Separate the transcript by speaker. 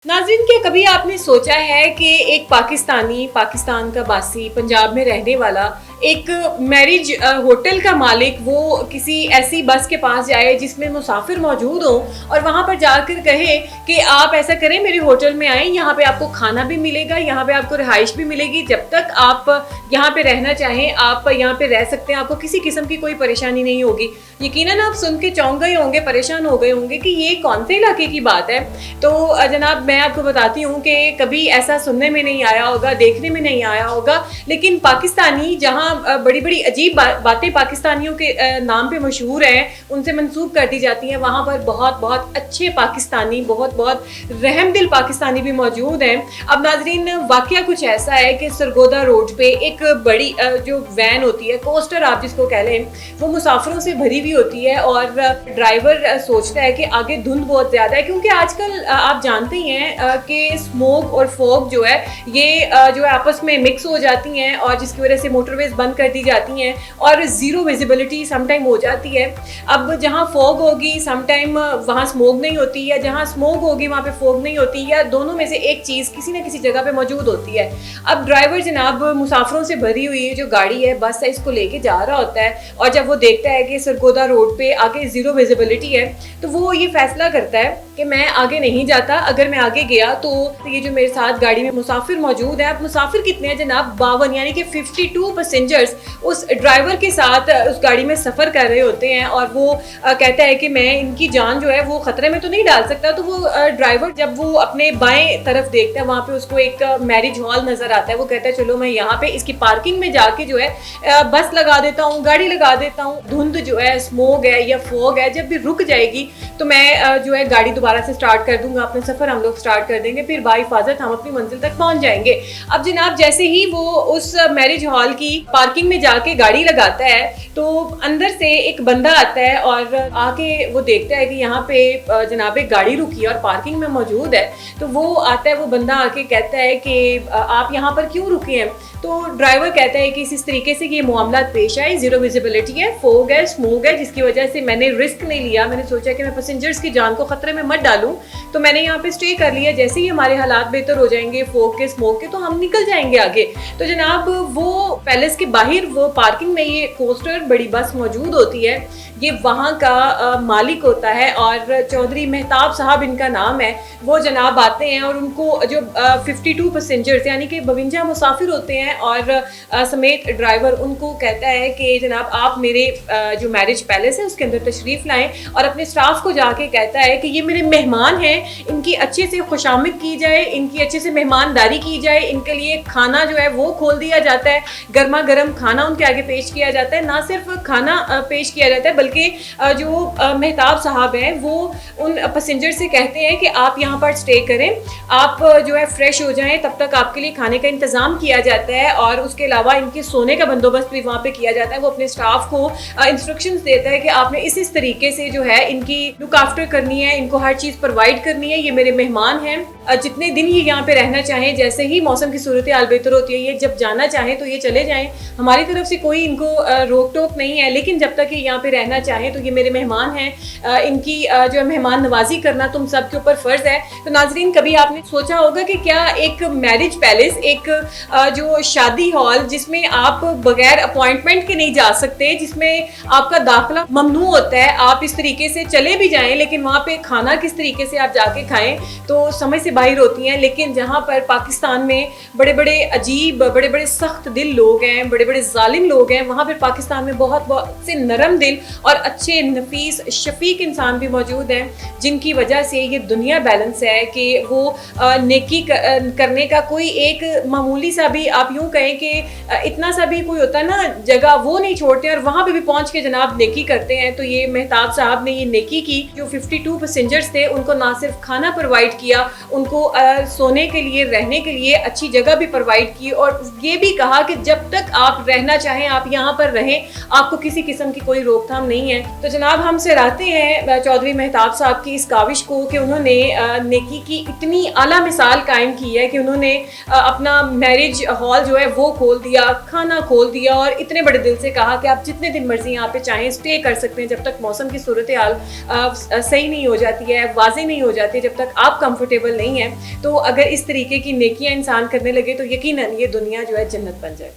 Speaker 1: नाज़रीन, क्या कभी आपने सोचा है कि एक पाकिस्तानी, पाकिस्तान का बासी, पंजाब में रहने वाला एक मैरिज होटल का मालिक वो किसी ऐसी बस के पास जाए जिसमें मुसाफिर मौजूद हो और वहाँ पर जाकर कहे कि आप ऐसा करें, मेरे होटल में आएँ, यहाँ पे आपको खाना भी मिलेगा, यहाँ पे आपको रिहाइश भी मिलेगी, जब तक आप यहाँ पे रहना चाहें आप यहाँ पे रह सकते हैं, आपको किसी किस्म की कोई परेशानी नहीं होगी। यकीनन आप सुन के चौंक गए होंगे, परेशान हो गए होंगे कि ये कौन से इलाके की बात है। तो जनाब, मैं आपको बताती हूँ कि कभी ऐसा सुनने में नहीं आया होगा, देखने में नहीं आया होगा, लेकिन पाकिस्तानी जहाँ बड़ी बड़ी अजीब बातें पाकिस्तानियों के नाम पे मशहूर हैं, उनसे मंसूब कर दी जाती हैं, वहाँ पर बहुत बहुत अच्छे पाकिस्तानी, बहुत बहुत रहमदिल पाकिस्तानी भी मौजूद हैं। अब नाजरीन, वाकया कुछ ऐसा है कि सरगोदा रोड पे एक बड़ी जो वैन होती है, कोस्टर आप जिसको कह लें, वो मुसाफिरों से भरी हुई होती है और ड्राइवर सोचता है कि आगे धुंध बहुत ज़्यादा है, क्योंकि आजकल आप जानते ही हैं कि स्मोक और फॉग जो है ये जो है आपस में मिक्स हो जाती हैं और जिसकी वजह से मोटरवेज बंद कर दी जाती हैं और ज़ीरो विजिबिलिटी सम टाइम हो जाती है। अब जहाँ फॉग होगी सम टाइम वहाँ स्मोक नहीं होती, या जहाँ स्मोक होगी वहाँ पे फॉग नहीं होती, या दोनों में से एक चीज़ किसी न किसी जगह पे मौजूद होती है। अब ड्राइवर जनाब मुसाफिरों से भरी हुई जो गाड़ी है, बस है, इसको लेके जा रहा होता है और जब वो देखता है कि सरगोदा रोड पे आगे ज़ीरो विजिबिलिटी है तो वो ये फैसला करता है कि मैं आगे नहीं जाता, अगर मैं आगे गया तो ये जो मेरे साथ गाड़ी में मुसाफिर मौजूद है, अब मुसाफिर कितने हैं जनाब, 52, यानी कि 52 पैसेंजर्स उस ड्राइवर के साथ उस गाड़ी में सफ़र कर रहे होते हैं और वो कहता है कि मैं इनकी जान जो है वो ख़तरे में तो नहीं डाल सकता। तो वो ड्राइवर जब वो अपने बाएं तरफ देखता है, वहाँ पे उसको एक मैरिज हॉल नज़र आता है, वो कहता है चलो मैं यहाँ पे इसकी पार्किंग में जाके जो है बस लगा देता हूँ, गाड़ी लगा देता हूँ, धुंध जो है, स्मोक है या फॉग है, जब भी रुक जाएगी तो मैं जो है गाड़ी दोबारा से स्टार्ट कर दूंगा, अपना सफ़र हम लोग स्टार्ट कर देंगे, फिर बाहिफाजत हम अपनी मंजिल तक पहुंच जाएंगे। अब जनाब, जैसे ही वो उस मैरिज हॉल की पार्किंग में जाके गाड़ी लगाता है तो अंदर से एक बंदा आता है और आके वो देखता है कि यहाँ पे जनाब एक गाड़ी रुकी है और पार्किंग में मौजूद है। तो वो आता है, वो बंदा आके कहता है कि आप यहाँ पर क्यों रुके हैं? तो ड्राइवर कहता है कि इस तरीके से ये मामला पेश आए, ज़ीरो विजिबिलिटी है, फोग है, स्मोक है, जिसकी वजह से मैंने रिस्क नहीं लिया, मैंने सोचा कि मैं पैसेंजर्स की जान को खतरे में मत डालूं, तो मैंने यहाँ पे स्टे कर लिया, जैसे ही हमारे हालात बेहतर हो जाएंगे फोग के, स्मोक के, तो हम निकल जाएंगे आगे। तो जनाब, वो पैलेस के बाहर वो पार्किंग में ये कोस्टर बड़ी बस मौजूद होती है, ये वहाँ का मालिक होता है और चौधरी मेहताब साहब इनका नाम है। वो जनाब आते हैं और उनको जो 52 पैसेंजर्स यानी कि 52 मुसाफिर होते हैं और समेत ड्राइवर, उनको कहता है कि जनाब आप मेरे जो मैरिज पैलेस है उसके अंदर तशरीफ़ लाएं, और अपने स्टाफ को जाके कहता है कि ये मेरे मेहमान हैं, इनकी अच्छे से खुशामद की जाए, इनकी अच्छे से मेहमानदारी की जाए, इनके लिए खाना जो है वो खोल दिया जाता है, गर्मा गर्म खाना उनके आगे पेश किया जाता है। ना सिर्फ खाना पेश किया जाता है बल्कि जो मेहताब साहब हैं वो उन पैसेंजर से कहते हैं कि आप यहाँ पर स्टे करें, आप जो है फ्रेश हो जाएं, तब तक आपके लिए खाने का इंतज़ाम किया जाता है और उसके अलावा इनके सोने का बंदोबस्त भी वहाँ पे किया जाता है। वो अपने स्टाफ को इंस्ट्रक्शंस देता है कि आपने इस तरीके से जो है इनकी लुक आफ्टर करनी है, इनको हर चीज़ प्रोवाइड करनी है, ये मेरे मेहमान हैं, जितने दिन ये यहाँ पे रहना चाहें, जैसे ही मौसम की सूरत हाल बेहतर होती है, ये जब जाना चाहें तो ये चले जाएं, हमारी तरफ से कोई इनको रोक टोक नहीं है, लेकिन जब तक ये यहाँ पे रहना चाहें तो ये मेरे मेहमान हैं, इनकी जो है मेहमान नवाजी करना तुम सब के ऊपर फ़र्ज़ है। तो नाजरीन, कभी आपने सोचा होगा कि क्या एक मैरिज पैलेस, एक जो शादी हॉल जिसमें आप बगैर अपॉइंटमेंट के नहीं जा सकते, जिसमें आपका दाखिला ममनू होता है, आप इस तरीके से चले भी जाएं लेकिन वहाँ पे खाना किस तरीके से आप जाके खाएं तो समझ से बाहर होती हैं। लेकिन जहाँ पर पाकिस्तान में बड़े बड़े अजीब, बड़े बड़े सख्त दिल लोग हैं, बड़े बड़े जालिम लोग हैं, वहाँ पर पाकिस्तान में बहुत बहुत से नरम दिल और अच्छे नफीस शफीक इंसान भी मौजूद हैं, जिनकी वजह से ये दुनिया बैलेंस है कि वो नेकी करने का कोई एक मामूली सा भी, आप यूँ कहें कि इतना सा भी कोई होता है ना जगह, वो नहीं छोड़ते और वहाँ पे भी पहुँच के जनाब नेकी करते हैं। तो ये मेहताब साहब ने ये नेकी की, जो 52 पैसेंजर्स थे उनको ना सिर्फ खाना प्रोवाइड किया, उनको सोने के लिए, रहने के लिए अच्छी जगह भी प्रोवाइड की और ये भी कहा कि जब तक आप रहना चाहें आप यहाँ पर रहें, आपको किसी किस्म की कोई रोकथाम नहीं है। तो जनाब, हम सराहते हैं चौधरी मेहताब साहब की इस काविश को कि उन्होंने नेकी की इतनी आला मिसाल कायम की है कि उन्होंने अपना मैरिज हॉल जो है वो खोल दिया, खाना खोल दिया और इतने बड़े दिल से कहा कि आप जितने दिन मर्जी यहाँ पे चाहें स्टे कर सकते हैं, जब तक मौसम की सूरत हाल सही नहीं हो जाती है, वाज़ेह नहीं हो जाती है, जब तक आप कंफर्टेबल नहीं نہیں ہے. تو اگر اس طریقے کی نیکیاں انسان کرنے لگے تو یقیناً یہ دنیا جو ہے جنت بن جائے.